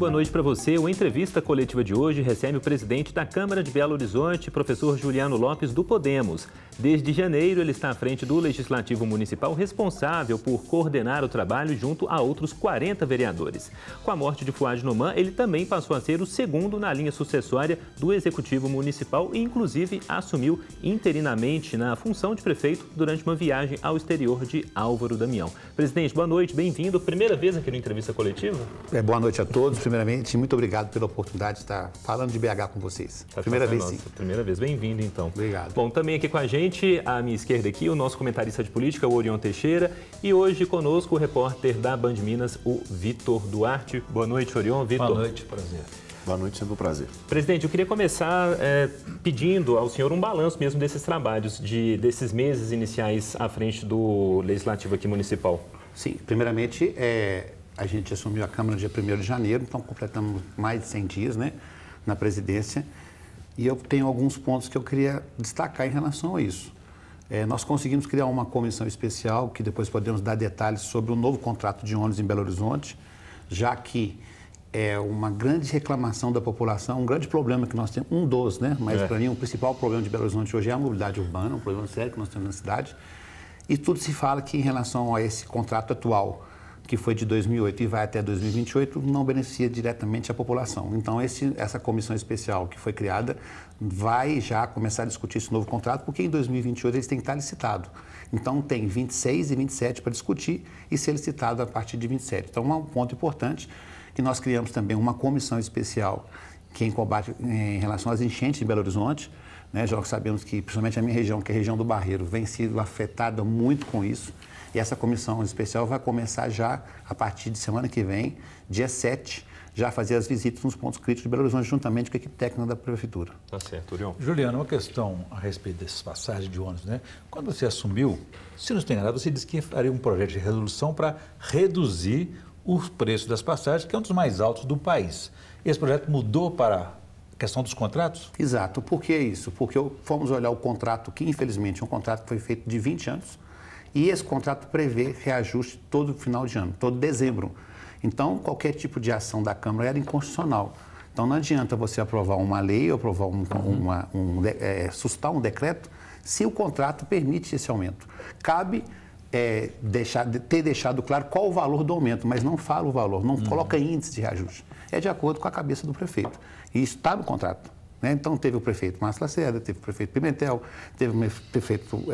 boa noite para você. O Entrevista Coletiva de hoje recebe o presidente da Câmara de Belo Horizonte, professor Juliano Lopes, do Podemos. Desde janeiro, ele está à frente do Legislativo Municipal, responsável por coordenar o trabalho junto a outros 40 vereadores. Com a morte de Fouad Noman, ele também passou a ser o segundo na linha sucessória do Executivo Municipal e, inclusive, assumiu interinamente na função de prefeito durante uma viagem ao exterior de Álvaro Damião. Presidente, boa noite, bem-vindo. Primeira vez aqui no Entrevista Coletiva? Boa noite a todos. Primeiramente, muito obrigado pela oportunidade de estar falando de BH com vocês. Primeira vez, sim. Primeira vez. Bem-vindo, então. Obrigado. Bom, também aqui com a gente, à minha esquerda aqui, o nosso comentarista de política, o Orion Teixeira. E hoje conosco o repórter da Band Minas, o Vitor Duarte. Boa noite, Orion. Vitor. Boa noite, prazer. Boa noite, sempre um prazer. Presidente, eu queria começar pedindo ao senhor um balanço mesmo desses trabalhos, desses meses iniciais à frente do Legislativo aqui municipal. Sim, primeiramente, a gente assumiu a Câmara no dia 1º de janeiro, então completamos mais de 100 dias, né, na presidência. E eu tenho alguns pontos que eu queria destacar em relação a isso. Nós conseguimos criar uma comissão especial, que depois podemos dar detalhes sobre o novo contrato de ônibus em Belo Horizonte, já que é uma grande reclamação da população, um grande problema que nós temos, um dos, né? Mas para mim o principal problema de Belo Horizonte hoje é a mobilidade urbana, um problema sério que nós temos na cidade. E tudo se fala que em relação a esse contrato atual, que foi de 2008 e vai até 2028, não beneficia diretamente a população. Então, essa comissão especial que foi criada vai já começar a discutir esse novo contrato, porque em 2028 eles têm que estar licitados. Então, tem 26 e 27 para discutir e ser licitado a partir de 27. Então, um ponto importante que nós criamos também uma comissão especial que combate em relação às enchentes em Belo Horizonte, né? Já sabemos que, principalmente a minha região, que é a região do Barreiro, vem sido afetada muito com isso. E essa comissão especial vai começar já, a partir de semana que vem, dia 7, já fazer as visitas nos pontos críticos de Belo Horizonte, juntamente com a equipe técnica da Prefeitura. Tá certo, Orion. Juliano, uma questão a respeito dessas passagens de ônibus, né? Quando você assumiu, se não estou enganado, você disse que faria um projeto de resolução para reduzir o preço das passagens, que é um dos mais altos do país. Esse projeto mudou para a questão dos contratos? Exato. Por que isso? Porque fomos olhar o contrato, que infelizmente é um contrato que foi feito de 20 anos, e esse contrato prevê reajuste todo final de ano, todo dezembro. Então, qualquer tipo de ação da Câmara era inconstitucional. Então, não adianta você aprovar uma lei ou aprovar suscitar um decreto se o contrato permite esse aumento. Cabe ter deixado claro qual o valor do aumento, mas não fala o valor, não coloca índice de reajuste. É de acordo com a cabeça do prefeito. E isso está no contrato. Então, teve o prefeito Márcio Lacerda, teve o prefeito Pimentel, teve o prefeito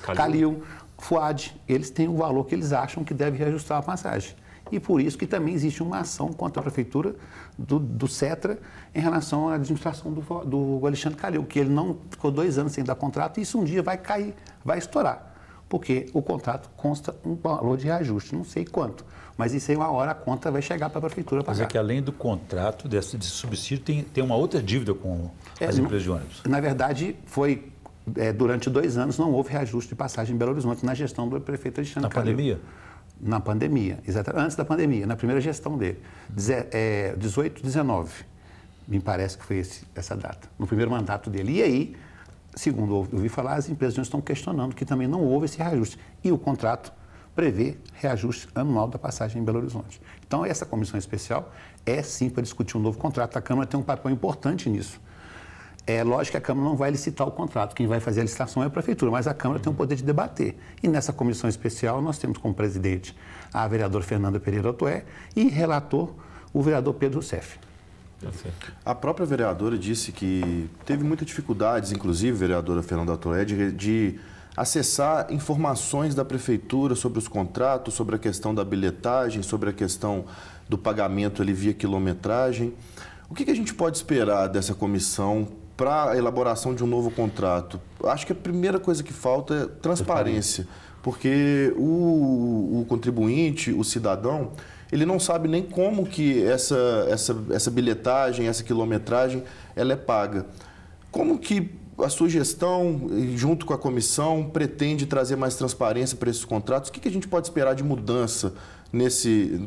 Calil, Fouad. Eles têm o valor que eles acham que deve reajustar a passagem. E por isso que também existe uma ação contra a prefeitura do Cetra em relação à administração do Alexandre Calil, que ele não ficou 2 anos sem dar contrato e isso um dia vai cair, vai estourar. Porque o contrato consta um valor de reajuste, não sei quanto. Mas isso aí, uma hora a conta vai chegar para a prefeitura pagar. Mas é que além do contrato, desse subsídio, tem uma outra dívida com as empresas de ônibus. Na verdade, durante 2 anos não houve reajuste de passagem em Belo Horizonte na gestão do prefeito Alexandre Calil. Na pandemia? Na pandemia, exatamente. Antes da pandemia, na primeira gestão dele. 18, 19, me parece que foi essa data, no primeiro mandato dele. E aí, segundo eu ouvi falar, as empresas já estão questionando que também não houve esse reajuste. E o contrato prevê reajuste anual da passagem em Belo Horizonte. Então, essa comissão especial é sim para discutir um novo contrato. A Câmara tem um papel importante nisso. É lógico que a Câmara não vai licitar o contrato, quem vai fazer a licitação é a Prefeitura, mas a Câmara tem o poder de debater. E nessa comissão especial nós temos como presidente a vereadora Fernanda Pereira Otoé e relator o vereador Pedro Rousseff. A própria vereadora disse que teve muitas dificuldades, inclusive, vereadora Fernanda Otoé, de acessar informações da Prefeitura sobre os contratos, sobre a questão da bilhetagem, sobre a questão do pagamento ali via quilometragem. O que a gente pode esperar dessa comissão para a elaboração de um novo contrato? Acho que a primeira coisa que falta é transparência, porque o contribuinte, o cidadão, ele não sabe nem como que essa bilhetagem, essa quilometragem, ela é paga. Como que a sua gestão, junto com a comissão, pretende trazer mais transparência para esses contratos? O que a gente pode esperar de mudança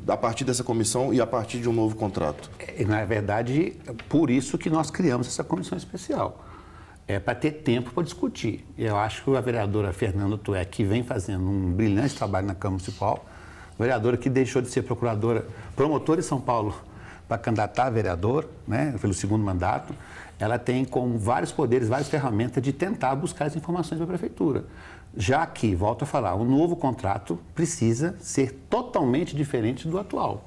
a partir dessa comissão e a partir de um novo contrato? Na verdade, por isso que nós criamos essa comissão especial. Para ter tempo para discutir. Eu acho que a vereadora Fernanda Otoé, que vem fazendo um brilhante trabalho na Câmara Municipal, vereadora que deixou de ser promotora em São Paulo para candidatar a vereador, né, pelo segundo mandato, ela tem como vários poderes, várias ferramentas de tentar buscar as informações da prefeitura. Já que, volto a falar, o novo contrato precisa ser totalmente diferente do atual.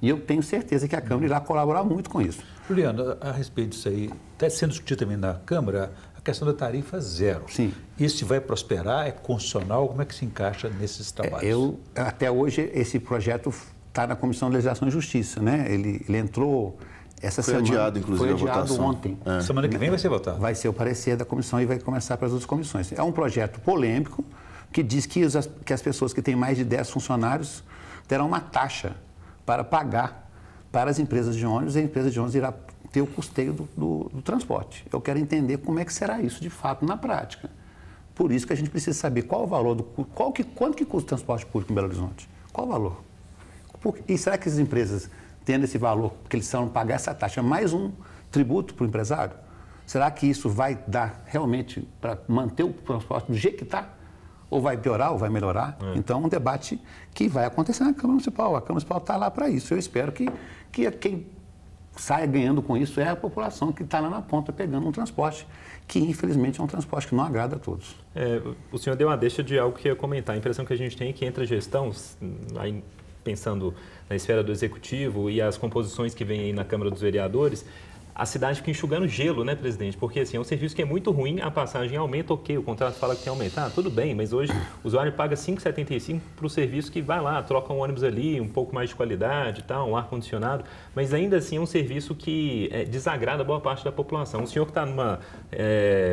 E eu tenho certeza que a Câmara irá colaborar muito com isso. Juliano, a respeito disso aí, está sendo discutido também na Câmara a questão da tarifa zero. Sim. Isso vai prosperar? É constitucional? Como é que se encaixa nesses trabalhos? Até hoje, esse projeto está na Comissão de Legislação e Justiça, né? Ele entrou essa semana. Foi adiado, inclusive, foi adiado a votação. Ontem. Semana que vem vai ser votado? Vai ser o parecer da comissão e vai começar para as outras comissões. É um projeto polêmico que diz que as pessoas que têm mais de 10 funcionários terão uma taxa para pagar para as empresas de ônibus, e a empresa de ônibus irá ter o custeio do transporte. Eu quero entender como é que será isso de fato na prática. Por isso que a gente precisa saber qual o valor, quanto que custa o transporte público em Belo Horizonte? Qual o valor? E será que as empresas, tendo esse valor, porque eles vão pagar essa taxa, mais um tributo para o empresário? Será que isso vai dar realmente para manter o transporte do jeito que está? Ou vai piorar, ou vai melhorar? Então, um debate que vai acontecer na Câmara Municipal. A Câmara Municipal está lá para isso. Eu espero que quem saia ganhando com isso é a população que está lá na ponta pegando um transporte que, infelizmente, é um transporte que não agrada a todos. O senhor deu uma deixa de algo que eu ia comentar. A impressão que a gente tem é que entre a gestão, aí, pensando na esfera do Executivo e as composições que vêm aí na Câmara dos Vereadores, a cidade fica enxugando gelo, né, presidente? Porque, assim, é um serviço que é muito ruim, a passagem aumenta, ok, o contrato fala que tem que aumentar, tudo bem, mas hoje o usuário paga R$ 5,75 para o serviço que vai lá, troca um ônibus ali, um pouco mais de qualidade e tal, um ar-condicionado, mas ainda assim é um serviço que desagrada boa parte da população. O senhor que está numa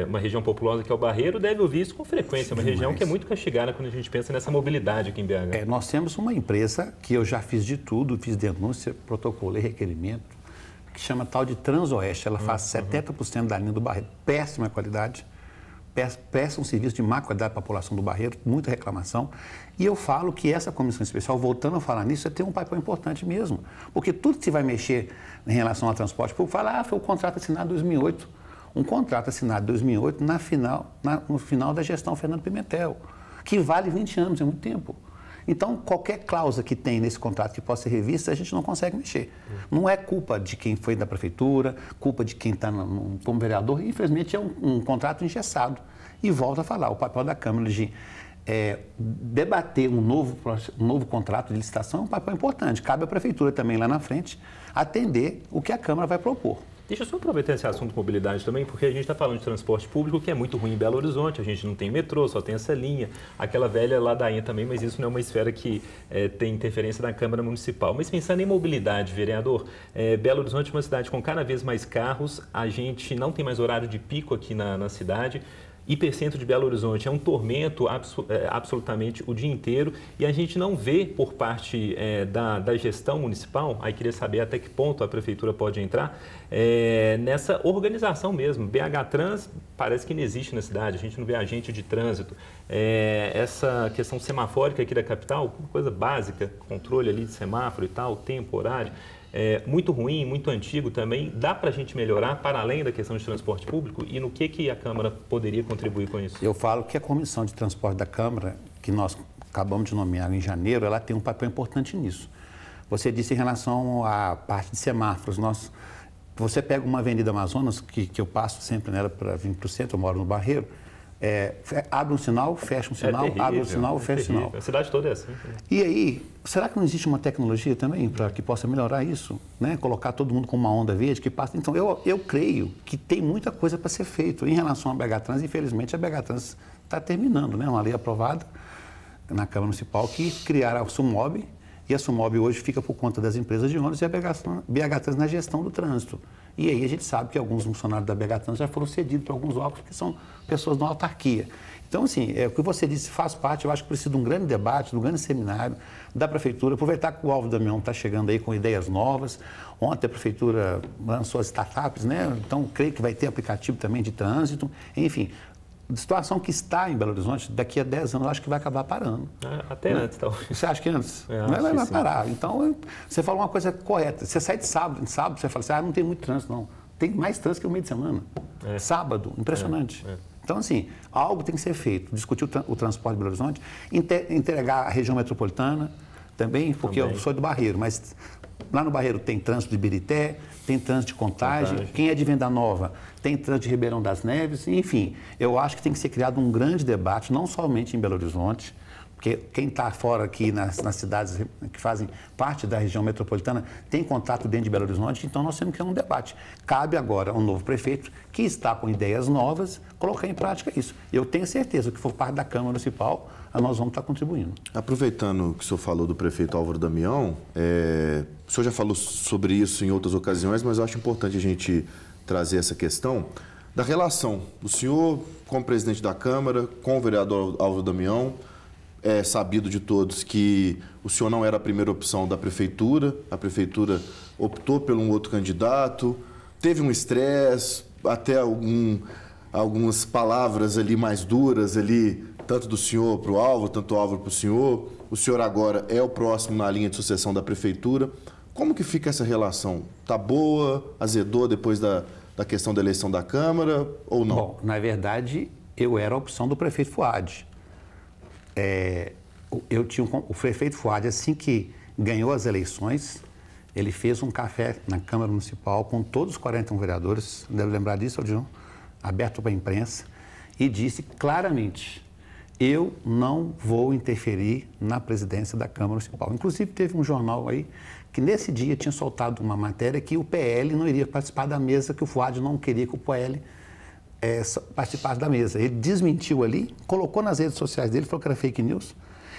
uma região populosa que é o Barreiro deve ouvir isso com frequência, uma região que é muito castigada quando a gente pensa nessa mobilidade aqui em BH. Nós temos uma empresa que eu já fiz de tudo, fiz denúncia, protocolei requerimento, que chama tal de Transoeste. Ela faz 70% da linha do Barreiro. Péssima qualidade, presta um serviço de má qualidade para a população do Barreiro, muita reclamação. E eu falo que essa comissão especial, voltando a falar nisso, tem um papel importante mesmo. Porque tudo que se vai mexer em relação ao transporte público, fala, foi o contrato assinado em 2008. Um contrato assinado em 2008 no final da gestão Fernando Pimentel, que vale 20 anos, é muito tempo. Então, qualquer cláusula que tem nesse contrato que possa ser revista, a gente não consegue mexer. Não é culpa de quem foi da prefeitura, culpa de quem está como vereador. Infelizmente, é um contrato engessado. E volto a falar, o papel da Câmara de debater um novo contrato de licitação é um papel importante. Cabe à prefeitura também, lá na frente, atender o que a Câmara vai propor. Deixa eu só aproveitar esse assunto de mobilidade também, porque a gente está falando de transporte público, que é muito ruim em Belo Horizonte, a gente não tem metrô, só tem essa linha, aquela velha ladainha também, mas isso não é uma esfera que tem interferência da Câmara Municipal. Mas pensando em mobilidade, vereador, Belo Horizonte é uma cidade com cada vez mais carros, a gente não tem mais horário de pico aqui na cidade. Hipercentro de Belo Horizonte é um tormento absolutamente o dia inteiro e a gente não vê por parte da gestão municipal, aí queria saber até que ponto a prefeitura pode entrar, nessa organização mesmo. BH Trans parece que não existe na cidade, a gente não vê agente de trânsito. Essa questão semafórica aqui da capital, uma coisa básica, controle ali de semáforo e tal, tempo, horário. Muito ruim, muito antigo também. Dá para a gente melhorar para além da questão de transporte público? E no que a Câmara poderia contribuir com isso? Eu falo que a Comissão de Transporte da Câmara, que nós acabamos de nomear em janeiro, ela tem um papel importante nisso. Você disse em relação à parte de semáforos. Você pega uma Avenida Amazonas, que eu passo sempre nela para vir para o centro, eu moro no Barreiro, abre um sinal, fecha um sinal, terrível, abre um sinal, fecha um sinal. A cidade toda é assim. E aí, será que não existe uma tecnologia também para que possa melhorar isso? Né? Colocar todo mundo com uma onda verde que passa. Então, eu creio que tem muita coisa para ser feito. Em relação à BH Trans, infelizmente, a BH Trans está terminando, né? Uma lei aprovada na Câmara Municipal que criará a SUMOB, e a SUMOB hoje fica por conta das empresas de ônibus e a BH Trans na gestão do trânsito. E aí a gente sabe que alguns funcionários da BH Trans já foram cedidos para alguns órgãos que são pessoas da autarquia. Então, assim, o que você disse faz parte, eu acho que precisa de um grande debate, de um grande seminário da Prefeitura, aproveitar que o Alvo Damião está chegando aí com ideias novas. Ontem a Prefeitura lançou as startups, né? Então, creio que vai ter aplicativo também de trânsito. Enfim, a situação que está em Belo Horizonte, daqui a 10 anos, eu acho que vai acabar parando. Até antes, talvez. Você acha que antes? Não vai parar. Então, você falou uma coisa correta. Você sai de sábado, você fala assim, não tem muito trânsito, não. Tem mais trânsito que o meio de semana. Sábado, impressionante. Então, assim, algo tem que ser feito. Discutir o transporte de Belo Horizonte, entregar a região metropolitana, também, porque eu sou do Barreiro, mas lá no Barreiro tem trânsito de Ibirité, tem trânsito de Contagem. Quem é de Venda Nova tem trânsito de Ribeirão das Neves. Enfim, eu acho que tem que ser criado um grande debate, não somente em Belo Horizonte, porque quem está fora aqui nas cidades que fazem parte da região metropolitana tem contato dentro de Belo Horizonte, então nós temos que ter um debate. Cabe agora um novo prefeito que está com ideias novas colocar em prática isso. Eu tenho certeza que for parte da Câmara Municipal, nós vamos estar contribuindo. Aproveitando que o senhor falou do prefeito Álvaro Damião, o senhor já falou sobre isso em outras ocasiões, mas eu acho importante a gente trazer essa questão da relação do senhor como presidente da Câmara, com o vereador Álvaro Damião. É sabido de todos que o senhor não era a primeira opção da prefeitura, a prefeitura optou por um outro candidato, teve um estresse, até algumas palavras ali mais duras, ali, tanto do senhor para o Álvaro, tanto o Álvaro para o senhor agora é o próximo na linha de sucessão da prefeitura. Como que fica essa relação? Está boa, azedou depois da questão da eleição da Câmara ou não? Bom, na verdade, eu era a opção do prefeito Fuad. O prefeito Fuad, assim que ganhou as eleições, ele fez um café na Câmara Municipal com todos os 41 vereadores, deve lembrar disso, Odilon, aberto para a imprensa, e disse claramente: eu não vou interferir na presidência da Câmara Municipal. Inclusive, teve um jornal aí que nesse dia tinha soltado uma matéria que o PL não iria participar da mesa, que o Fuad não queria que o PL participasse da mesa. Ele desmentiu ali, colocou nas redes sociais dele, falou que era fake news.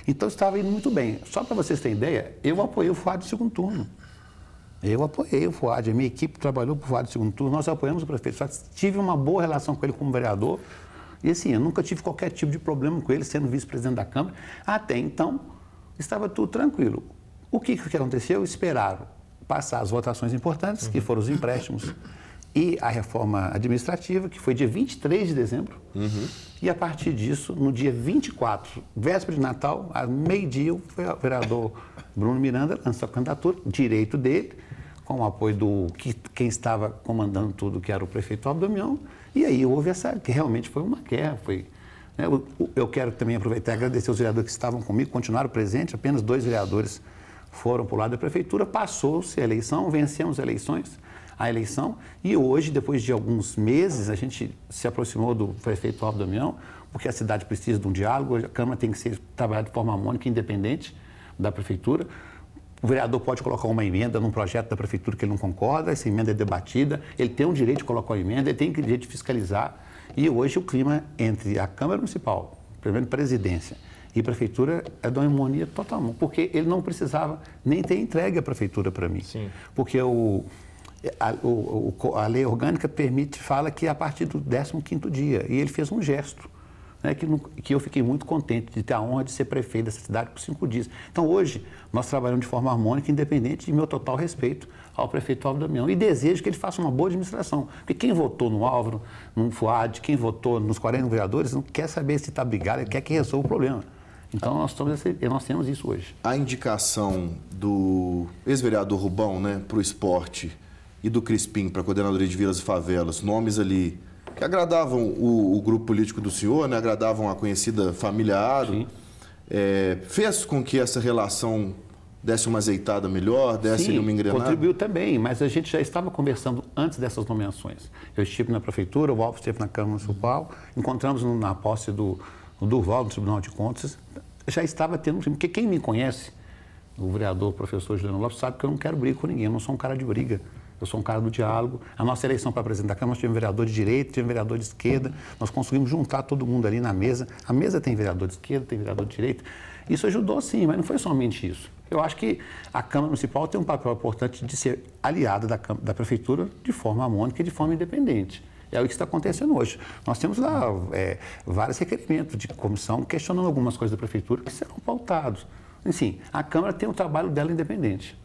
Então, estava indo muito bem. Só para vocês terem ideia, eu apoiei o Fuad no segundo turno. Eu apoiei o Fuad, a minha equipe trabalhou para o Fuad no segundo turno, nós apoiamos o prefeito. Só tive uma boa relação com ele como vereador. E assim, eu nunca tive qualquer tipo de problema com ele, sendo vice-presidente da Câmara. Até então, estava tudo tranquilo. O que aconteceu? Esperaram passar as votações importantes, que foram os empréstimos e a reforma administrativa, que foi dia 23 de dezembro. E a partir disso, no dia 24, véspera de Natal, às meio-dia, o vereador Bruno Miranda lançou a candidatura, direito dele, com o apoio quem estava comandando tudo, que era o prefeito Álvaro Damião. E aí houve que realmente foi uma guerra. Eu quero também aproveitar e agradecer os vereadores que estavam comigo, continuaram presentes, apenas 2 vereadores foram para o lado da prefeitura, passou-se a eleição, vencemos a eleição, e hoje, depois de alguns meses, a gente se aproximou do prefeito Álvaro Damião, porque a cidade precisa de um diálogo, a Câmara tem que trabalhar de forma harmônica, independente da prefeitura. O vereador pode colocar uma emenda num projeto da prefeitura que ele não concorda, essa emenda é debatida, ele tem o direito de colocar uma emenda, ele tem o direito de fiscalizar, e hoje o clima entre a Câmara Municipal, primeiro presidência, e a prefeitura é de uma harmonia total, porque ele não precisava nem ter entregue a prefeitura para mim. Sim. Porque a lei orgânica fala que é a partir do 15º dia, e ele fez um gesto, né, que eu fiquei muito contente de ter a honra de ser prefeito dessa cidade por 5 dias. Então, hoje, nós trabalhamos de forma harmônica, independente de meu total respeito ao prefeito Álvaro Damião, e desejo que ele faça uma boa administração, porque quem votou no Álvaro, no Fuad, quem votou nos 41 vereadores, não quer saber se está brigado, ele quer que resolva o problema. Então, nós temos isso hoje. A indicação do ex-vereador Rubão, né, para o esporte e do Crispim para a coordenadoria de vilas e favelas, nomes ali que agradavam o grupo político do senhor, né, agradavam a conhecida família Aro, fez com que essa relação desse uma azeitada melhor, desse uma engrenada? Contribuiu também, mas a gente já estava conversando antes dessas nomeações. Eu estive na prefeitura, o Álvaro esteve na Câmara Municipal, encontramos na posse do Durval, no Tribunal de Contas, já estava tendo, porque quem me conhece, o vereador, o professor Juliano Lopes, sabe que eu não quero briga com ninguém, eu não sou um cara de briga, eu sou um cara do diálogo. A nossa eleição para presidente da Câmara, nós tivemos vereador de direita, tivemos vereador de esquerda, nós conseguimos juntar todo mundo ali na mesa. A mesa tem vereador de esquerda, tem vereador de direita. Isso ajudou sim, mas não foi somente isso. Eu acho que a Câmara Municipal tem um papel importante de ser aliada da Prefeitura de forma harmônica e de forma independente. É o que está acontecendo hoje. Nós temos lá vários requerimentos de comissão questionando algumas coisas da Prefeitura que serão pautados. Enfim, a Câmara tem o trabalho dela independente.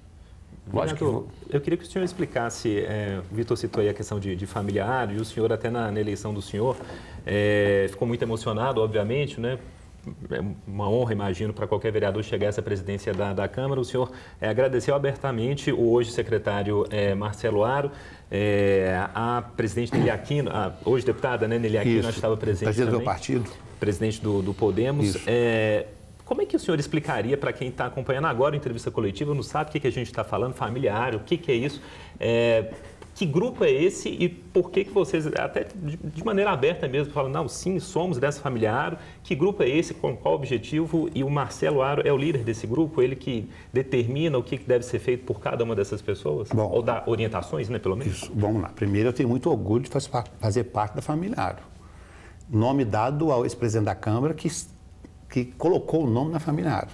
Lógico que eu queria que o senhor explicasse, o Vitor citou aí a questão de familiar, e o senhor até na eleição do senhor ficou muito emocionado, obviamente, né? É uma honra, imagino, para qualquer vereador chegar a essa presidência da Câmara. O senhor agradeceu abertamente o hoje secretário Marcelo Aro, a presidente Nelly Aquino, hoje deputada, né, Nelly Aquino, estava presente presidente também, do partido. Presidente do Podemos. Como é que o senhor explicaria para quem está acompanhando agora a entrevista coletiva, não sabe o que a gente está falando, familiar, o que é isso? Que grupo é esse e por que vocês, até de maneira aberta mesmo, falam, não, sim, somos dessa familiar, que grupo é esse, com qual objetivo? E o Marcelo Aro é o líder desse grupo, ele que determina o que deve ser feito por cada uma dessas pessoas? Bom, ou dá orientações, né, pelo menos? Isso, vamos lá. Primeiro, eu tenho muito orgulho de fazer parte da família Aro. Nome dado ao ex-presidente da Câmara que colocou o nome na família Aro.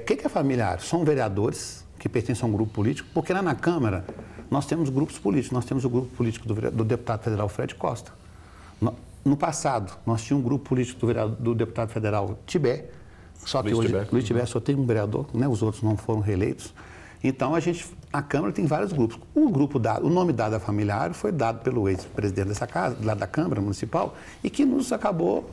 O que é a família Aro? São vereadores que pertencem a um grupo político, porque lá na Câmara nós temos grupos políticos. Nós temos o grupo político do deputado federal Fred Costa. No passado, nós tínhamos um grupo político do deputado federal Tibé, só que hoje Luiz Tibé só tem um vereador, né? Os outros não foram reeleitos. Então, a Câmara tem vários grupos. O nome dado à família Aro foi dado pelo ex-presidente dessa casa, lá da Câmara Municipal, e que nos acabou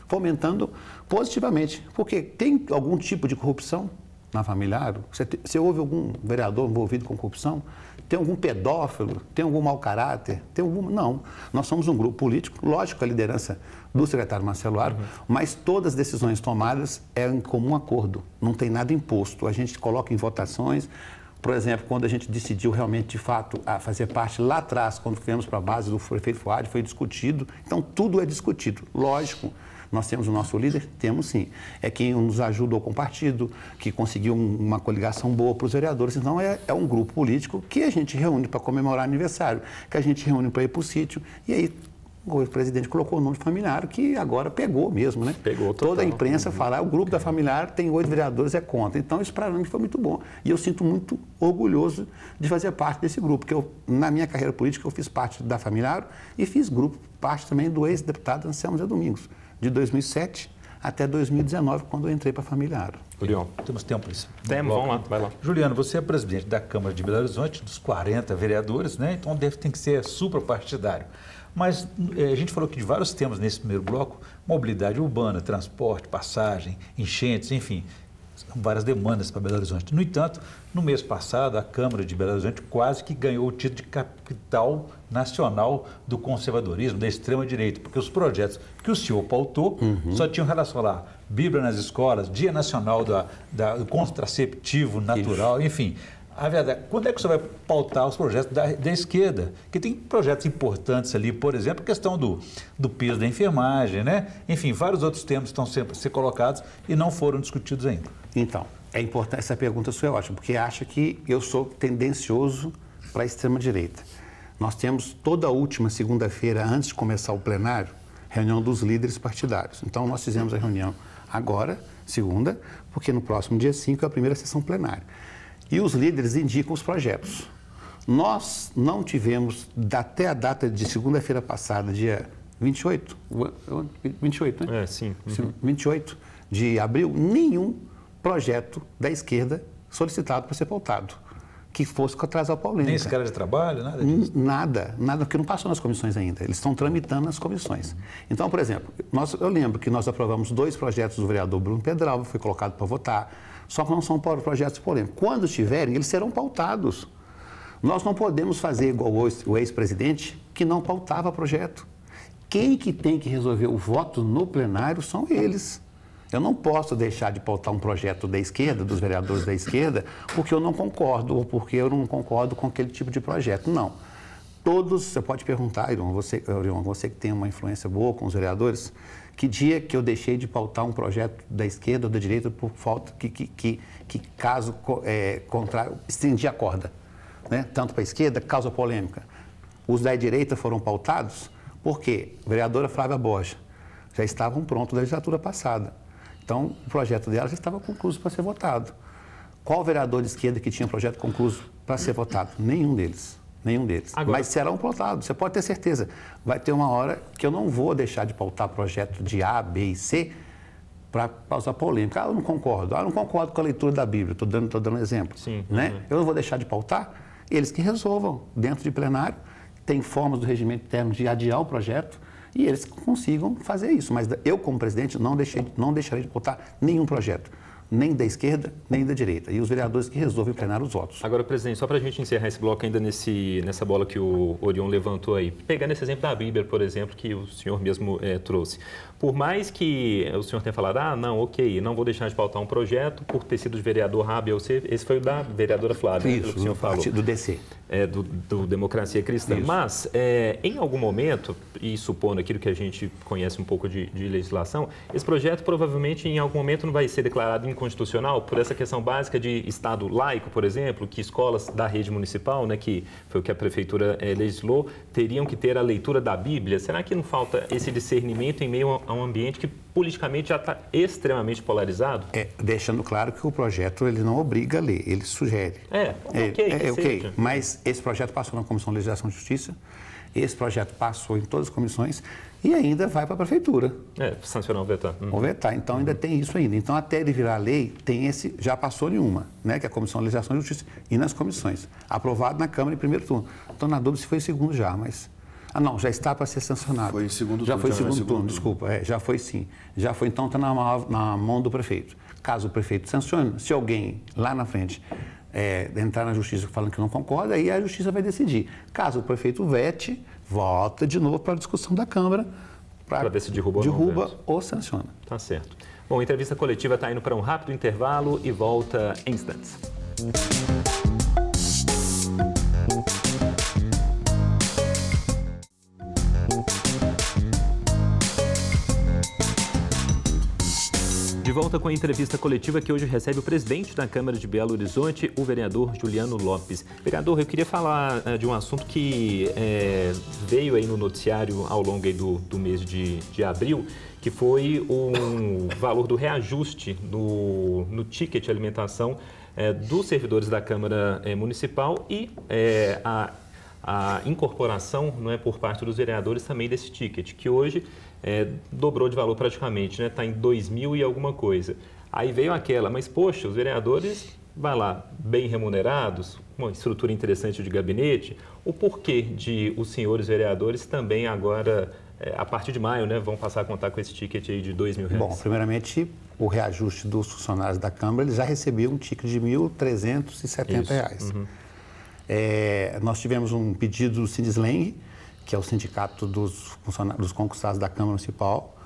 fomentando positivamente. Porque tem algum tipo de corrupção na família Aro? Você ouve algum vereador envolvido com corrupção? Tem algum pedófilo? Tem algum mau caráter? Não. Nós somos um grupo político, lógico, a liderança do secretário Marcelo Aro, mas todas as decisões tomadas é em comum acordo, não tem nada imposto. A gente coloca em votações. Por exemplo, quando a gente decidiu realmente, de fato, a fazer parte lá atrás, quando viemos para a base do prefeito Fuad, foi discutido. Então, tudo é discutido. Lógico, nós temos o nosso líder? Temos sim. É quem nos ajudou com o partido, que conseguiu uma coligação boa para os vereadores. Então, é um grupo político que a gente reúne para comemorar aniversário, que a gente reúne para ir para o sítio. E aí, o presidente colocou o nome de familiar, que agora pegou mesmo, né? Pegou total. Toda a imprensa fala, o grupo da familiar tem 8 vereadores, é contra. Então, isso para mim foi muito bom. E eu sinto muito orgulhoso de fazer parte desse grupo, porque na minha carreira política, eu fiz parte da familiar e fiz parte também do ex-deputado Anselmo Zé Domingos, de 2007 até 2019, quando eu entrei para a família Aro. Juliano, temos tempo para isso. Temos, vamos lá, vai lá. Juliano, você é presidente da Câmara de Belo Horizonte, dos 40 vereadores, né? Então tem que ser suprapartidário. Mas a gente falou aqui de vários temas nesse primeiro bloco: mobilidade urbana, transporte, passagem, enchentes, enfim, são várias demandas para Belo Horizonte. No entanto, no mês passado, a Câmara de Belo Horizonte quase que ganhou o título de capital nacional do conservadorismo, da extrema-direita, porque os projetos que o senhor pautou só tinham relação lá, Bíblia nas escolas, Dia Nacional do Contraceptivo Natural, enfim. A verdade, quando é que você vai pautar os projetos da esquerda? Porque tem projetos importantes ali, por exemplo, a questão do piso da enfermagem, né? Enfim, vários outros temas estão sempre a ser colocados e não foram discutidos ainda. Então, é importante, essa pergunta sua é ótima, porque acha que eu sou tendencioso para a extrema-direita. Nós temos toda a última segunda-feira, antes de começar o plenário, reunião dos líderes partidários. Então, nós fizemos a reunião agora, segunda, porque no próximo dia 5 é a primeira sessão plenária. E os líderes indicam os projetos. Nós não tivemos, até a data de segunda-feira passada, dia 28, 28, né? Sim. 28 de abril, nenhum projeto da esquerda solicitado para ser pautado, que fosse atrasar a polêmica. Nem escala de trabalho, nada disso? Nada, porque não passou nas comissões ainda. Eles estão tramitando nas comissões. Então, por exemplo, eu lembro que nós aprovamos 2 projetos do vereador Bruno Pedralva, foi colocado para votar, só que não são projetos polêmicos. Quando estiverem, eles serão pautados. Nós não podemos fazer igual o ex-presidente, que não pautava projeto. Quem que tem que resolver o voto no plenário são eles. Eu não posso deixar de pautar um projeto da esquerda, dos vereadores da esquerda, porque eu não concordo, ou porque eu não concordo com aquele tipo de projeto. Não. Todos, você pode perguntar, Irion, você que tem uma influência boa com os vereadores, que dia que eu deixei de pautar um projeto da esquerda ou da direita por falta que caso contrário, estendi a corda, né? Tanto para a esquerda, causa polêmica. Os da direita foram pautados porque a vereadora Flávia Borja já estavam prontos da legislatura passada. Então, o projeto dela já estava concluído para ser votado. Qual vereador de esquerda que tinha projeto concluído para ser votado? Nenhum deles. Nenhum deles. Agora, mas serão pautados, você pode ter certeza. Vai ter uma hora que eu não vou deixar de pautar projeto de A, B e C para causar polêmica. Eu não concordo. Eu não concordo com a leitura da Bíblia. Estou dando um exemplo. Sim. Né? Eu não vou deixar de pautar. Eles que resolvam dentro de plenário. Tem formas do regimento interno de adiar o projeto e eles consigam fazer isso. Mas eu, como presidente, não deixarei de pautar nenhum projeto. nem da esquerda, nem da direita. E os vereadores que resolvem plenar os votos. Agora, presidente, só para a gente encerrar esse bloco ainda nessa bola que o Orion levantou aí, pegando esse exemplo da Bíblia, por exemplo, que o senhor mesmo trouxe. Por mais que o senhor tenha falado, não, ok, não vou deixar de pautar um projeto por ter sido de vereador A, B ou C, esse foi o da vereadora Flávia, Isso, pelo que o senhor falou. Do DC. Do Democracia Cristã. Isso. Mas, em algum momento, e supondo aquilo que a gente conhece um pouco de legislação, esse projeto provavelmente em algum momento não vai ser declarado inconstitucional por essa questão básica de Estado laico, por exemplo, que escolas da rede municipal, né, que foi o que a Prefeitura legislou, teriam que ter a leitura da Bíblia. Será que não falta esse discernimento em meio a um ambiente que politicamente já está extremamente polarizado? Deixando claro que o projeto ele não obriga a ler, ele sugere. Ok. Mas esse projeto passou na Comissão de Legislação e Justiça, esse projeto passou em todas as comissões e ainda vai para a Prefeitura. Sancionar ou vetar. Ou vetar. Então ainda tem isso ainda. Então até ele virar lei, tem esse, já passou nenhuma, né? Que é a Comissão de Legislação e Justiça e nas comissões. Aprovado na Câmara em primeiro turno. Estou na dúvida se foi em segundo já, mas... não, já está para ser sancionado. Foi em segundo turno. Já foi em segundo turno, desculpa. Já foi sim. Já foi, então está na mão do prefeito. Caso o prefeito sancione, se alguém lá na frente entrar na justiça falando que não concorda, aí a justiça vai decidir. Caso o prefeito vete, volta de novo para a discussão da Câmara para ver se derruba ou sanciona. Tá certo. Bom, a entrevista coletiva está indo para um rápido intervalo e volta em instantes. De volta com a entrevista coletiva que hoje recebe o presidente da Câmara de Belo Horizonte, o vereador Juliano Lopes. Vereador, eu queria falar de um assunto que veio aí no noticiário ao longo aí do mês de abril, que foi o valor do reajuste no ticket de alimentação dos servidores da Câmara Municipal e a incorporação, não é, por parte dos vereadores também desse ticket, que hoje dobrou de valor praticamente, né? Está em 2.000 e alguma coisa. Aí veio aquela, mas poxa, os vereadores, vai lá, bem remunerados, uma estrutura interessante de gabinete, o porquê de os senhores vereadores também agora, a partir de maio, né, vão passar a contar com esse ticket aí de R$2.000? Bom, primeiramente, o reajuste dos funcionários da Câmara, eles já recebiam um ticket de R$1.370. Uhum. Nós tivemos um pedido do Sindislang, que é o sindicato dos concursados da Câmara Municipal,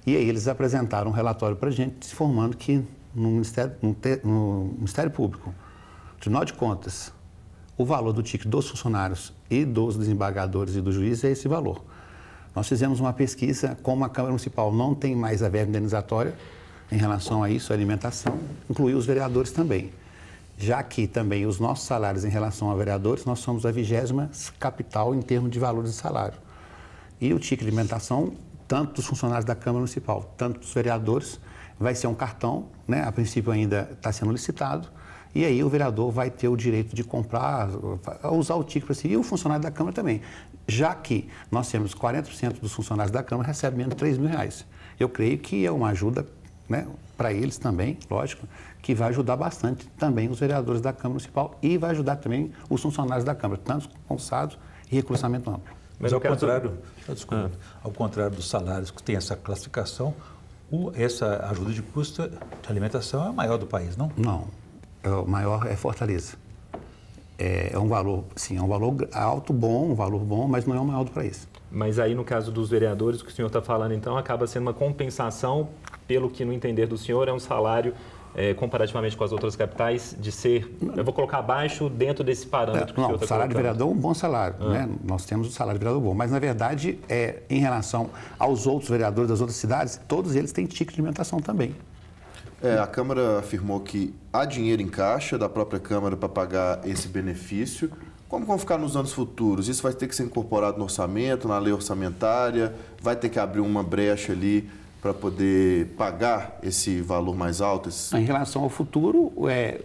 e aí eles apresentaram um relatório para a gente, informando que no Ministério Público, Tribunal de Contas, o valor do ticket dos funcionários e dos desembargadores e do juiz é esse valor. Nós fizemos uma pesquisa, como a Câmara Municipal não tem mais a verba indenizatória em relação a isso, a alimentação, incluiu os vereadores também. Já que também os nossos salários em relação a vereadores, nós somos a 20ª capital em termos de valores de salário. E o ticket de alimentação, tanto dos funcionários da Câmara Municipal, tanto dos vereadores, vai ser um cartão, né? A princípio ainda está sendo licitado, e aí o vereador vai ter o direito de comprar, usar o ticket para si, e o funcionário da Câmara também. Já que nós temos 40% dos funcionários da Câmara recebem menos de R$3.000. Eu creio que é uma ajuda, né, para eles também, lógico, que vai ajudar bastante também os vereadores da Câmara Municipal e vai ajudar também os funcionários da Câmara, tanto concursados e recrutamento amplo. Mas ao contrário dos salários que tem essa classificação, essa ajuda de custo de alimentação é a maior do país, não? Não, o maior é Fortaleza. É um valor, sim, é um valor alto, bom, um valor bom, mas não é o maior do país. Mas aí, no caso dos vereadores, o que o senhor está falando, então, acaba sendo uma compensação, pelo que no entender do senhor, é um salário, comparativamente com as outras capitais, de ser, eu vou colocar abaixo dentro desse parâmetro que o senhor está colocando. O salário de vereador é um bom salário, né? Nós temos o salário de vereador bom, mas, na verdade, em relação aos outros vereadores das outras cidades, todos eles têm ticket de alimentação também. A Câmara afirmou que há dinheiro em caixa da própria Câmara para pagar esse benefício. Como vão ficar nos anos futuros? Isso vai ter que ser incorporado no orçamento, na lei orçamentária? Vai ter que abrir uma brecha ali para poder pagar esse valor mais alto? Em relação ao futuro,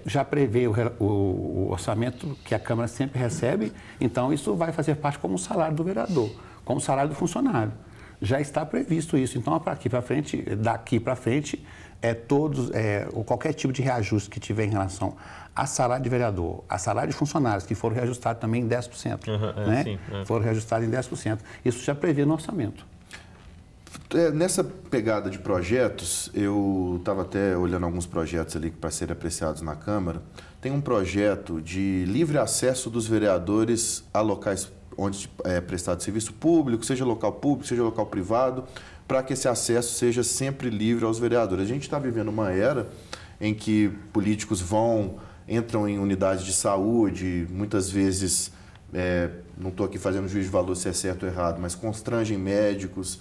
já prevê o orçamento que a Câmara sempre recebe, então isso vai fazer parte como salário do vereador, como salário do funcionário. Já está previsto isso, então daqui para frente, qualquer tipo de reajuste que tiver em relação a salário de vereador, a salário de funcionários, que foram reajustados também em 10%, né? Foram reajustados em 10%. Isso já prevê no orçamento. Nessa pegada de projetos, eu estava até olhando alguns projetos ali para serem apreciados na Câmara. Tem um projeto de livre acesso dos vereadores a locais onde é prestado serviço público, seja local público, seja local privado, para que esse acesso seja sempre livre aos vereadores. A gente está vivendo uma era em que políticos entram em unidades de saúde, muitas vezes, não estou aqui fazendo juízo de valor se é certo ou errado, mas constrangem médicos.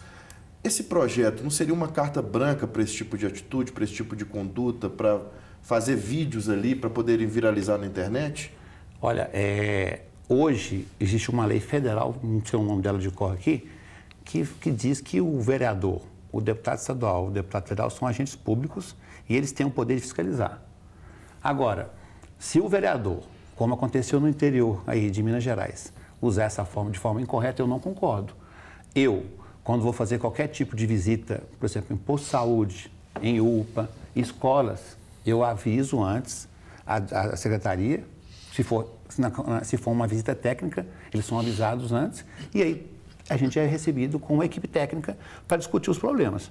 Esse projeto não seria uma carta branca para esse tipo de atitude, para esse tipo de conduta, para fazer vídeos ali, para poderem viralizar na internet? Olha, hoje existe uma lei federal, não sei o nome dela de cor aqui, que diz que o vereador, o deputado estadual, o deputado federal são agentes públicos e eles têm o poder de fiscalizar. Agora, se o vereador, como aconteceu no interior aí de Minas Gerais, usar essa forma de forma incorreta, eu não concordo. Quando vou fazer qualquer tipo de visita, por exemplo, em posto de saúde, em UPA, escolas, eu aviso antes a secretaria, se for uma visita técnica, eles são avisados antes, e aí a gente é recebido com uma equipe técnica para discutir os problemas.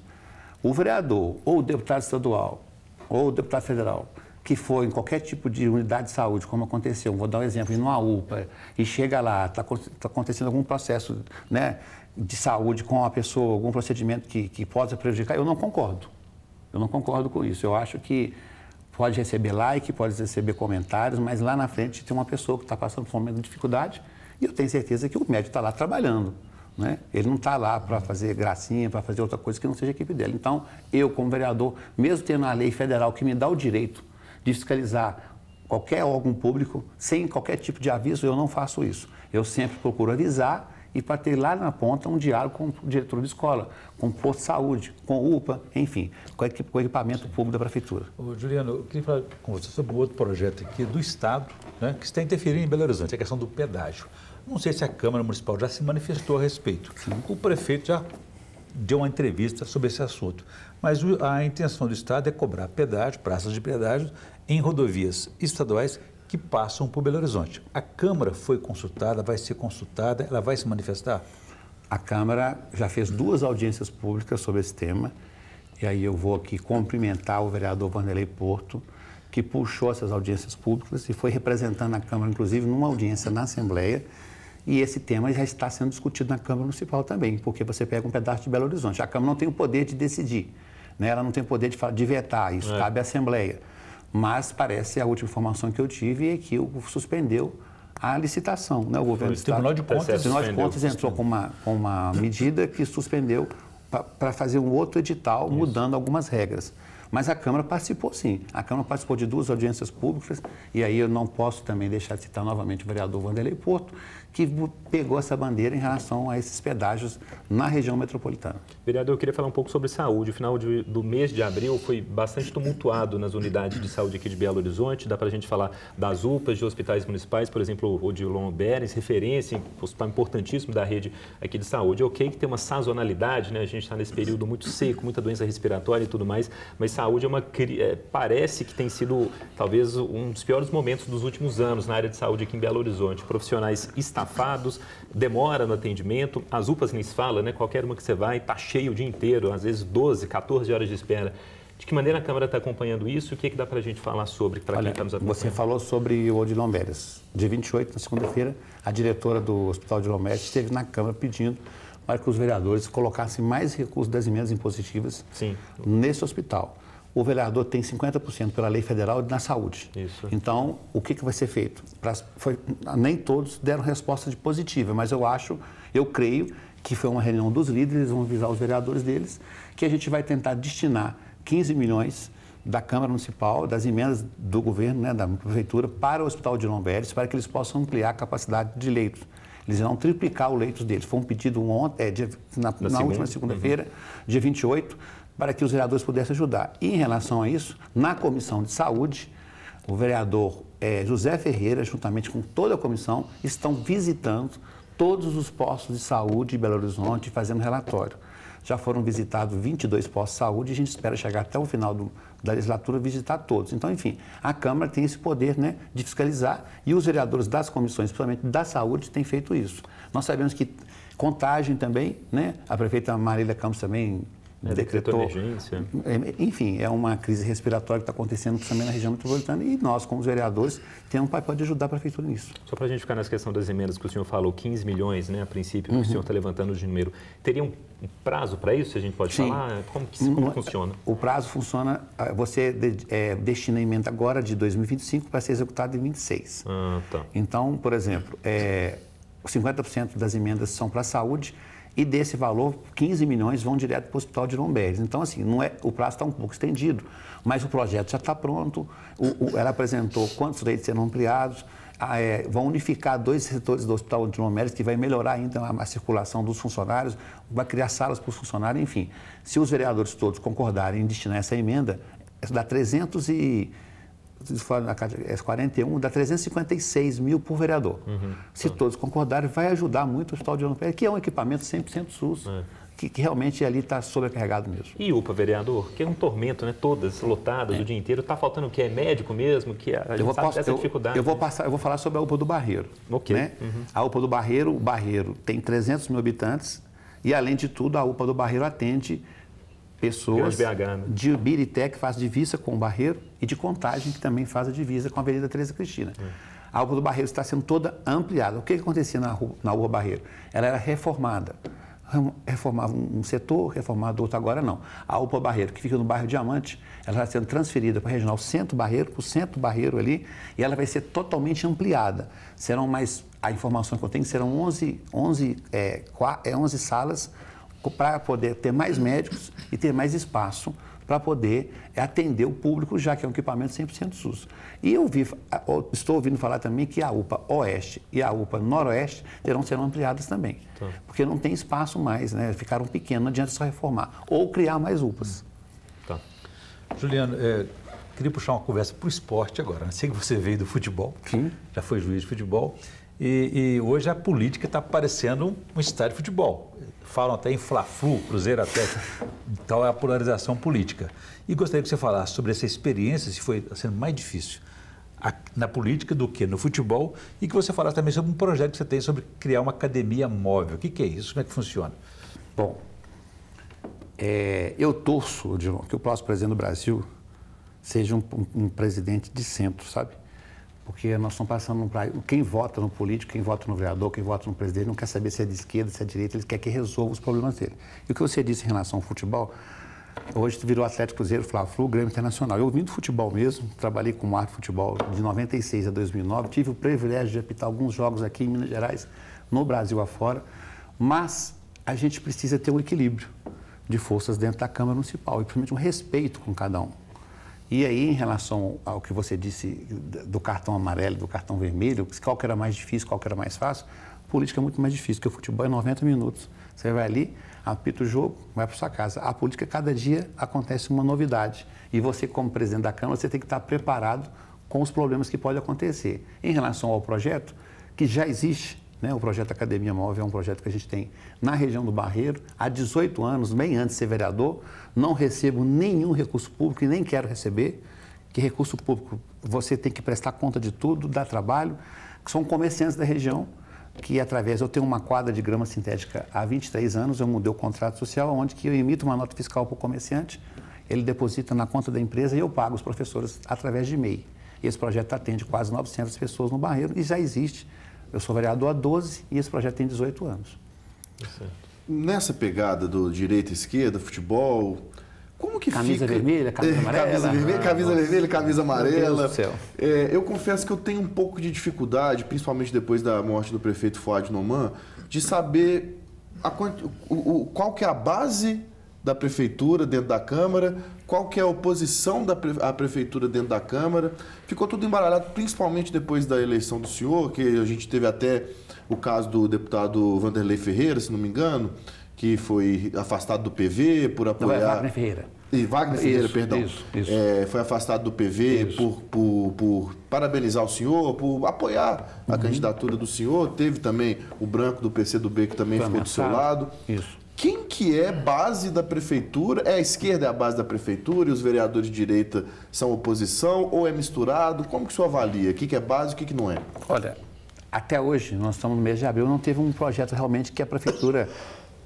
O vereador, ou o deputado estadual, ou o deputado federal, que for em qualquer tipo de unidade de saúde, como aconteceu, vou dar um exemplo, ir numa UPA, e chega lá, está acontecendo algum processo, né, de saúde com a pessoa, algum procedimento que possa prejudicar, eu não concordo. Eu não concordo com isso. Eu acho que pode receber like, pode receber comentários, mas lá na frente tem uma pessoa que está passando por um momento de dificuldade e eu tenho certeza que o médico está lá trabalhando, né? Ele não está lá para fazer gracinha, para fazer outra coisa que não seja a equipe dele. Então, eu como vereador, mesmo tendo a lei federal que me dá o direito de fiscalizar qualquer órgão público, sem qualquer tipo de aviso, eu não faço isso. Eu sempre procuro avisar e para ter lá na ponta um diálogo com o diretor de escola, com o posto de saúde, com o UPA, enfim, com o equipamento público da prefeitura. Juliano, eu queria falar com você sobre outro projeto aqui do Estado, né, que está interferindo em Belo Horizonte, a questão do pedágio. Não sei se a Câmara Municipal já se manifestou a respeito. Sim. O prefeito já deu uma entrevista sobre esse assunto, mas a intenção do Estado é cobrar pedágio, praças de pedágio, em rodovias estaduais que passam por Belo Horizonte. A Câmara foi consultada, vai ser consultada, ela vai se manifestar? A Câmara já fez 2 audiências públicas sobre esse tema, e aí eu vou aqui cumprimentar o vereador Vanderlei Porto, que puxou essas audiências públicas e foi representando a Câmara, inclusive, numa audiência na Assembleia, e esse tema já está sendo discutido na Câmara Municipal também, porque você pega um pedaço de Belo Horizonte. A Câmara não tem o poder de decidir, né? Ela não tem o poder de vetar, isso cabe à Assembleia. Mas parece, a última informação que eu tive é que suspendeu a licitação, né? O governo do Estado, Tribunal de Contas entrou com uma medida que suspendeu para fazer um outro edital, mudando algumas regras. Mas a Câmara participou, sim. A Câmara participou de 2 audiências públicas e aí eu não posso também deixar de citar novamente o vereador Vanderlei Porto, que pegou essa bandeira em relação a esses pedágios na região metropolitana. Vereador, eu queria falar um pouco sobre saúde. O final do mês de abril foi bastante tumultuado nas unidades de saúde aqui de Belo Horizonte. Dá para a gente falar das UPAs, de hospitais municipais, por exemplo, o Odilon Berens, referência, hospital importantíssimo da rede aqui de saúde. É ok que tem uma sazonalidade, né? A gente está nesse período muito seco, muita doença respiratória e tudo mais, mas saúde parece que tem sido talvez um dos piores momentos dos últimos anos na área de saúde aqui em Belo Horizonte. Profissionais estafados, demora no atendimento, as UPAs nem se fala, né? Qualquer uma que você vai, está cheio o dia inteiro, às vezes 12, 14 horas de espera. De que maneira a Câmara está acompanhando isso? O que dá para a gente falar sobre, para quem está nos acompanhando? Você falou sobre o Odilon Berens. Dia 28, na segunda-feira, a diretora do Hospital Odilon Berens esteve na Câmara pedindo para que os vereadores colocassem mais recursos das emendas impositivas nesse hospital. O vereador tem 50% pela lei federal na saúde. Isso. Então, o que vai ser feito? Nem todos deram resposta positiva, mas eu creio que foi uma reunião dos líderes, vão avisar os vereadores deles, que a gente vai tentar destinar 15 milhões da Câmara Municipal, das emendas do governo, né, da Prefeitura, para o Hospital Odilon Berens, para que eles possam ampliar a capacidade de leitos. Eles irão triplicar o leitos deles. Foi um pedido na última segunda-feira, dia 28, para que os vereadores pudessem ajudar. E em relação a isso, na Comissão de Saúde, o vereador José Ferreira, juntamente com toda a comissão, estão visitando todos os postos de saúde de Belo Horizonte fazendo relatório. Já foram visitados 22 postos de saúde e a gente espera chegar até o final da legislatura visitar todos. Então, enfim, a Câmara tem esse poder, né, de fiscalizar e os vereadores das comissões, principalmente da saúde, têm feito isso. Nós sabemos que contagem também, né, a prefeita Marília Campos também decretou emergência. Enfim, é uma crise respiratória que está acontecendo também na região metropolitana e nós, como os vereadores, temos um papel de ajudar a prefeitura nisso. Só para a gente ficar nessa questão das emendas que o senhor falou, 15 milhões, né, a princípio, que o senhor está levantando de número. Teria um prazo para isso, a gente pode falar? Como funciona? O prazo funciona, você destina a emenda agora de 2025 para ser executada em 26. Tá. Então, por exemplo, 50% das emendas são para a saúde, e desse valor, 15 milhões vão direto para o Hospital de Lomberes. Então, assim, o prazo está um pouco estendido, mas o projeto já está pronto, ela apresentou quantos leitos serão ampliados, vão unificar 2 setores do Hospital de Lomberes, que vai melhorar ainda a circulação dos funcionários, vai criar salas para os funcionários, enfim. Se os vereadores todos concordarem em destinar essa emenda, dá 41, dá 356 mil por vereador. Se todos concordarem, vai ajudar muito o Hospital de Lomberes, que é um equipamento 100% SUS, que realmente ali está sobrecarregado mesmo. E UPA, vereador, que é um tormento, né? Todas lotadas o dia inteiro. Está faltando o que? É médico mesmo? Que a gente sabe dessa dificuldade. Eu vou falar sobre a UPA do Barreiro. Ok. Né? A UPA do Barreiro, o Barreiro tem 300 mil habitantes e, além de tudo, a UPA do Barreiro atende pessoas BH, né? de Ibirité, que faz divisa com o Barreiro, e de Contagem, que também faz a divisa com a Avenida Teresa Cristina. A UPA do Barreiro está sendo toda ampliada. O que acontecia na UPA Barreiro? Ela era reformada. Reformava um setor, reformava outro, agora não. A UPA Barreiro, que fica no bairro Diamante, ela está sendo transferida para a regional Centro Barreiro, para o Centro Barreiro ali, e ela vai ser totalmente ampliada. Serão mais, a informação que eu tenho, serão 11 salas para poder ter mais médicos e ter mais espaço para poder atender o público, já que é um equipamento 100% SUS. E estou ouvindo falar também que a UPA Oeste e a UPA Noroeste serão ampliadas também. Porque não tem espaço mais, né? Ficaram pequenos, não adianta só reformar. Ou criar mais UPAs. Juliano, queria puxar uma conversa para o esporte agora. Né? Sei que você veio do futebol, já foi juiz de futebol, e hoje a política está parecendo um estádio de futebol. Falam até em Fla-Flu, Cruzeiro Atlético, tal é a polarização política. E gostaria que você falasse sobre essa experiência, se foi sendo mais difícil na política do que no futebol, e que você falasse também sobre um projeto que você tem sobre criar uma academia móvel. O que é isso? Como é que funciona? Bom, eu torço, Odilon, que o próximo presidente do Brasil seja um presidente de centro, sabe? Porque nós estamos passando quem vota no político, quem vota no vereador, quem vota no presidente, não quer saber se é de esquerda, se é de direita, ele quer que resolva os problemas dele. E o que você disse em relação ao futebol, hoje virou Atlético, Cruzeiro, Fla-Flu, Grêmio Internacional. Eu vim do futebol mesmo, trabalhei com árbitro de futebol de 96 a 2009, tive o privilégio de apitar alguns jogos aqui em Minas Gerais, no Brasil afora, mas a gente precisa ter um equilíbrio de forças dentro da Câmara Municipal e principalmente um respeito com cada um. E aí, em relação ao que você disse do cartão amarelo, do cartão vermelho, qual que era mais difícil, qual que era mais fácil, política é muito mais difícil, porque o futebol é 90 minutos. Você vai ali, apita o jogo, vai para sua casa. A política, cada dia, acontece uma novidade. E você, como presidente da Câmara, você tem que estar preparado com os problemas que podem acontecer. Em relação ao projeto, que já existe, né? O projeto Academia Móvel é um projeto que a gente tem na região do Barreiro, há 18 anos, bem antes de ser vereador, não recebo nenhum recurso público e nem quero receber, que recurso público você tem que prestar conta de tudo, dá trabalho, que são comerciantes da região, que eu tenho uma quadra de grama sintética há 23 anos, eu mudei o contrato social, onde que eu emito uma nota fiscal para o comerciante, ele deposita na conta da empresa e eu pago os professores através de MEI. Esse projeto atende quase 900 pessoas no Barreiro e já existe. Eu sou vereador há 12 e esse projeto tem 18 anos. Nessa pegada do direita e esquerda, futebol, como que camisa fica... vermelha, camisa amarela. Camisa vermelha, camisa amarela. Meu Deus do céu. Eu confesso que eu tenho um pouco de dificuldade, principalmente depois da morte do prefeito Fuad Noman, de saber qual que é a base da prefeitura dentro da Câmara, qual que é a oposição da prefeitura dentro da Câmara. Ficou tudo embaralhado, principalmente depois da eleição do senhor, que a gente teve até o caso do deputado Vanderlei Ferreira, se não me engano, que foi afastado do PV por apoiar... Não, é Wagner Ferreira. E Wagner Ferreira, perdão. Isso. Foi afastado do PV por parabenizar o senhor, por apoiar a candidatura do senhor. Teve também o Branco do PCdoB que também ficou do seu lado. Isso. Quem que é base da prefeitura? É a esquerda é a base da prefeitura e os vereadores de direita são oposição ou é misturado? Como que o senhor avalia? O que é base e o que não é? Olha, até hoje, nós estamos no mês de abril, não teve um projeto realmente que a prefeitura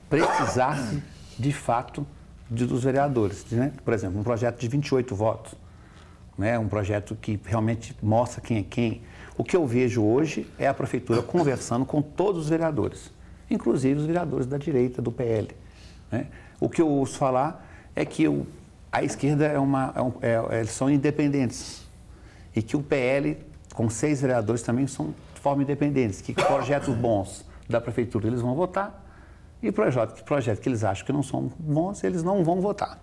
precisasse, de fato, dos vereadores, né? Por exemplo, um projeto de 28 votos, né? Um projeto que realmente mostra quem é quem. O que eu vejo hoje é a prefeitura conversando com todos os vereadores, inclusive os vereadores da direita, do PL, né? O que eu ouço falar é que a esquerda eles são independentes e que o PL, com 6 vereadores, também são de forma independentes, que projetos bons da prefeitura eles vão votar e projetos que eles acham que não são bons, eles não vão votar.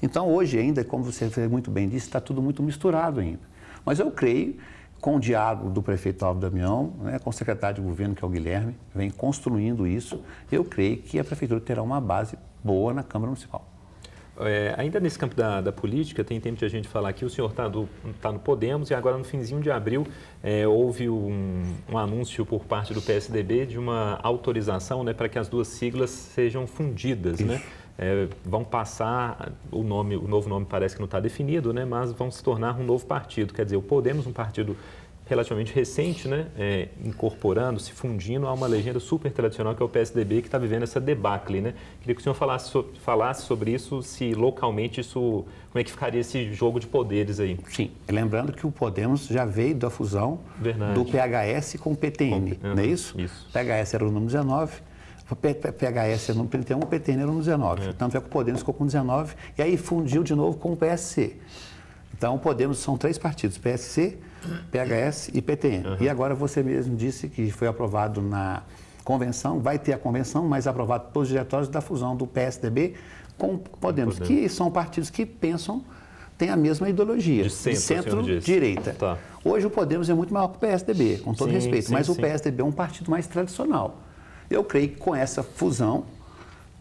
Então, hoje ainda, como você muito bem disse, está tudo muito misturado ainda. Mas eu creio, com o diálogo do prefeito Alves Damião, né, com o secretário de governo, que é o Guilherme, vem construindo isso, eu creio que a prefeitura terá uma base boa na Câmara Municipal. Ainda nesse campo da política, tem tempo de a gente falar aqui, o senhor está no Podemos e agora no finzinho de abril houve um anúncio por parte do PSDB de uma autorização, né, para que as duas siglas sejam fundidas, né? Vão passar, o novo nome parece que não está definido, né, mas vão se tornar um novo partido. Quer dizer, o Podemos, um partido relativamente recente, né, incorporando, se fundindo a uma legenda super tradicional que é o PSDB, que está vivendo essa debacle, né? Queria que o senhor falasse sobre isso, se localmente como é que ficaria esse jogo de poderes aí? Sim, lembrando que o Podemos já veio da fusão do PHS com o PTN, não é isso? Isso. O PHS era o número 19, o PHS era o número 31, o PTN era o número 19. Tanto é que o Podemos ficou com 19 e aí fundiu de novo com o PSC. Então, o Podemos são 3 partidos, PSC, PHS e PTN. E agora você mesmo disse que foi aprovado na convenção, vai ter a convenção, mas aprovado pelos diretórios da fusão do PSDB com o Podemos, que são partidos que pensam, têm a mesma ideologia, de centro-direita. Tá. Hoje o Podemos é muito maior que o PSDB, com todo respeito, mas o PSDB é um partido mais tradicional. Eu creio que com essa fusão,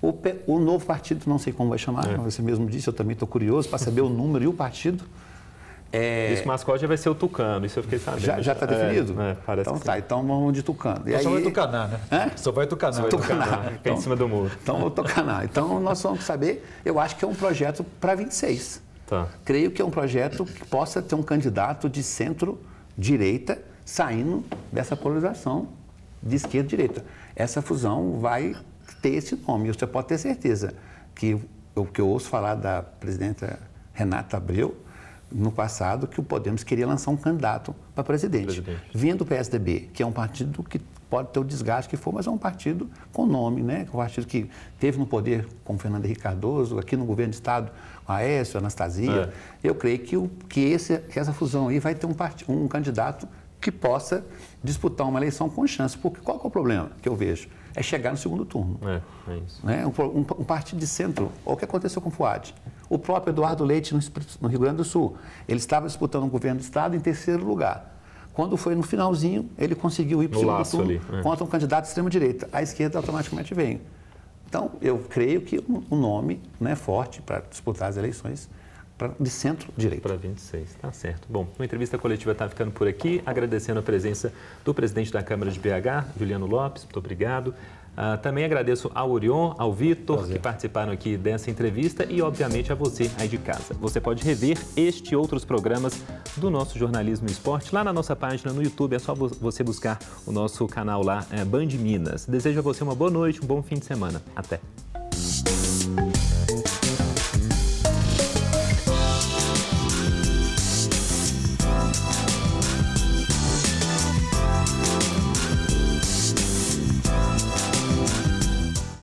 o novo partido, não sei como vai chamar, você mesmo disse, eu também estou curioso para saber o número e o partido. Esse mascote vai ser o Tucano, isso eu fiquei sabendo. Já está definido? Parece então que tá, então vamos de Tucano. E aí... Só vai tucanar, né? Só vai tucanar. Fica em cima do muro. Então, o Tucanar. Então, nós vamos saber, eu acho que é um projeto para 26. Tá. Creio que é um projeto que possa ter um candidato de centro-direita saindo dessa polarização de esquerda-direita. Essa fusão vai ter esse nome, você pode ter certeza que o que eu ouço falar da presidenta Renata Abreu, no passado, que o Podemos queria lançar um candidato para presidente. Vindo do PSDB, que é um partido que pode ter o desgaste que for, mas é um partido com nome, né? Um partido que teve no poder com Fernando Henrique Cardoso, aqui no governo do Estado, Aécio, Anastasia. Eu creio que essa fusão aí vai ter um candidato que possa disputar uma eleição com chance. Porque qual que é o problema que eu vejo? É chegar no segundo turno. É isso. Né? Um partido de centro, o que aconteceu com o Fuad? O próprio Eduardo Leite, no Rio Grande do Sul, ele estava disputando o governo do Estado em 3º lugar. Quando foi no finalzinho, ele conseguiu ir para o segundo turno contra um candidato de extrema-direita. A esquerda automaticamente veio. Então, eu creio que o nome é forte para disputar as eleições de centro-direita. Para 26, tá certo. Bom, a entrevista coletiva está ficando por aqui, agradecendo a presença do presidente da Câmara de BH, Juliano Lopes, muito obrigado. Também agradeço ao Orion, ao Vitor, que participaram aqui dessa entrevista e, obviamente, a você aí de casa. Você pode rever este e outros programas do nosso Jornalismo e Esporte lá na nossa página no YouTube. É só você buscar o nosso canal lá, Band Minas. Desejo a você uma boa noite, um bom fim de semana. Até!